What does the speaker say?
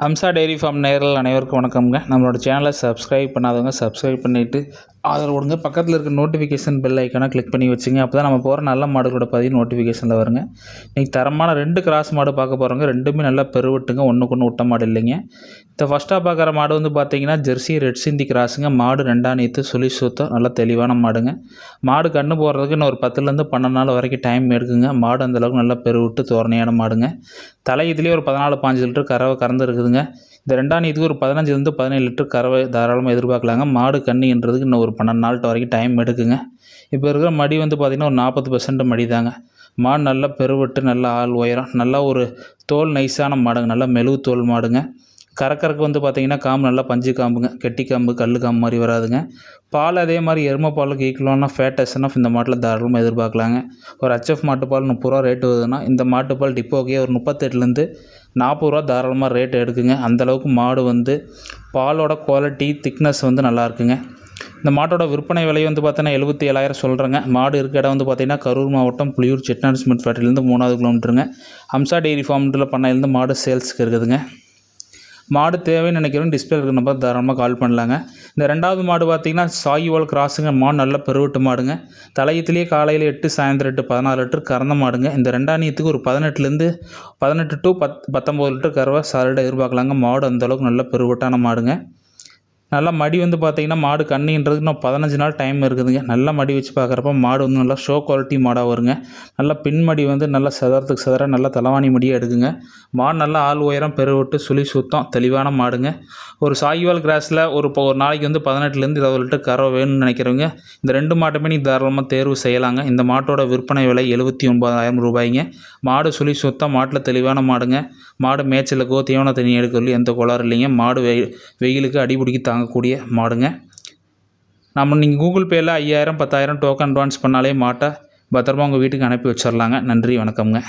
Amsa dairy farm நேயர்கள் அனைவருக்கும் வணக்கம்ங்க. நம்மளோட சேனலை சப்ஸ்கிரைப் பண்ணாதவங்க சப்ஸ்கிரைப் பண்ணிவிட்டு ஆதரவு கொடுங்க. பக்கத்தில் இருக்க நோட்டிஃபிகேஷன் பெல் ஐக்கானை கிளிக் பண்ணி வச்சுங்க. அப்போ தான் நம்ம போகிற நல்ல மாடுகளோட பதிவு நோட்டிஃபிகேஷனில் வருங்க. இன்றைக்கி தரமான 2 கிராஸ் மாடு பார்க்க போகிறோங்க. ரெண்டுமே நல்லா பெருவிட்டுங்க, ஒன்றுக்கு ஒன்று விட்ட மாடு இல்லைங்க. இந்த ஃபஸ்ட்டாக பார்க்குற மாடு வந்து பார்த்தீங்கன்னா ஜெர்சி ரெட் சிந்தி கிராஸுங்க. மாடு 2ஆம் நீத்து சுழி சுத்தம் நல்லா தெளிவான மாடுங்க. மாடு கன்று போடுறதுக்கு இன்னும் ஒரு 10லேருந்து 12 நாள் வரைக்கும் டைம் எடுக்குங்க. மாடு அந்தளவுக்கு நல்லா பெருவிட்டு தோரணையான மாடுங்க. தலை இதுலேயே ஒரு 14-15 லிட்டர் கறவை கறந்து இருக்குதுங்க. இந்த 2ஆம் நீத்துக்கு ஒரு 15லேருந்து 17 லிட்டர் கறவை தாராளமாக எதிர்பார்க்கலாங்க. மாடு கன்றுன்றதுக்கு இன்னும் ஒரு 12 நாள்கிட்ட வரைக்கும் டைம் எடுக்குங்க. இப்போ இருக்கிற மடி வந்து பார்த்திங்கன்னா ஒரு 40% மடி தாங்க. மாடு நல்லா பெருவிட்டு நல்லா ஆள் உயரம் நல்லா ஒரு தோல் நைஸான மாடுங்க. நல்லா மெழுகு தோல் மாடுங்க. கறக்கறக்கு வந்து பார்த்திங்கன்னா காம்பு நல்லா பஞ்சு காம்புங்க. கெட்டி காம்பு கல் காம்பு மாதிரி வராதுங்க. பால் அதே மாதிரி எருமை பாலுக்கு ஈக்குவலான ஃபேட் எஸ்என்எஃப் இந்த மாட்டில் தாராளமாக எதிர்பார்க்கலாங்க. ஒரு ஹெச்எஃப் மாட்டுப்பால் 30 ரூபா ரேட்டு வருதுன்னா இந்த மாட்டுப்பால் டிப்போக்கே ஒரு 38லேருந்து 40 ரூபா தாராளமாக ரேட் எடுக்குங்க. அந்தளவுக்கு மாடு வந்து பாலோட குவாலிட்டி திக்னஸ் வந்து நல்லா இருக்குங்க. இந்த மாட்டோட விற்பனை விலை வந்து பார்த்தீங்கன்னா 77,000 சொல்கிறேங்க. மாடு இருக்க இடம் வந்து பார்த்திங்கன்னா கரூர் மாவட்டம் புலியூர் செட்டிநாடு சிமெண்ட் ஃபேக்ட்ரிலேருந்து 3வது கிலோமீட்டருங்க. அம்சா டெய்ரி ஃபார்மில் பண்ணையிலேருந்து மாடு சேல்ஸுக்கு இருக்குதுங்க. மாடு தேவைன்னு நினைக்கிறவங்க டிஸ்பிளே இருக்கிற நம்பர் தாராளமாக கால் பண்ணலாங்க. இந்த 2வது மாடு பார்த்திங்கன்னா சாகிவால் கிராஸுங்க. மாடு நல்ல பெருவிட்டு மாடுங்க. தலையத்துலேயே காலையில் 8 சாயந்தரம் 8 14 லிட்டர் கறந்த மாடுங்க. இந்த 2ஆம் நீத்துக்கு ஒரு 18 to 19 லிட்டர் கறவை சாலிடாக எதிர்பார்க்கலாங்க. மாடு அந்தளவுக்கு நல்ல பெருவிட்டான மாடுங்க. நல்லா மடி வந்து பார்த்திங்கன்னா மாடு கன்றுன்றதுக்கு இன்னும் 15 நாள் டைம் இருக்குதுங்க. நல்லா மடி வச்சு பார்க்குறப்ப மாடு வந்து நல்லா ஷோ குவாலிட்டி மாடாக வருங்க. நல்லா பின்மடி வந்து நல்லா சதுரத்துக்கு சதுர நல்லா தலைவாணி மடியாக எடுக்குங்க. மாடு நல்லா ஆள் உயரம் பெருவிட்டு சுழி சுத்தம் தெளிவான மாடுங்க. ஒரு சாகிவால் கிராஸில் ஒரு நாளைக்கு வந்து 18லேருந்து 20 லிட்டர் கறவை வேணும்னு நினைக்கிறவங்க இந்த 2 மாட்டுமே நீங்கள் தாராளமாக தேர்வு செய்யலாங்க. இந்த மாட்டோட விற்பனை விலை 79,000 ரூபாய்ங்க. மாடு சுழி சுத்தம் மாட்டில் தெளிவான மாடுங்க. மாடு மேய்ச்சலுக்கோ தீவன தண்ணி எடுக்கல எந்த கோளாறு இல்லைங்க. மாடு வெயிலுக்கு அடிபிடிக்கி தாங்கக்கூடிய மாடுங்க. நீங்கள் கூகுள் பேயில் 5,000 10,000 டோக்கன் அட்வான்ஸ் பண்ணாலே மாட்டை பத்திரமா உங்கள் வீட்டுக்கு அனுப்பி வச்சிடலாங்க. நன்றி, வணக்கம்ங்க.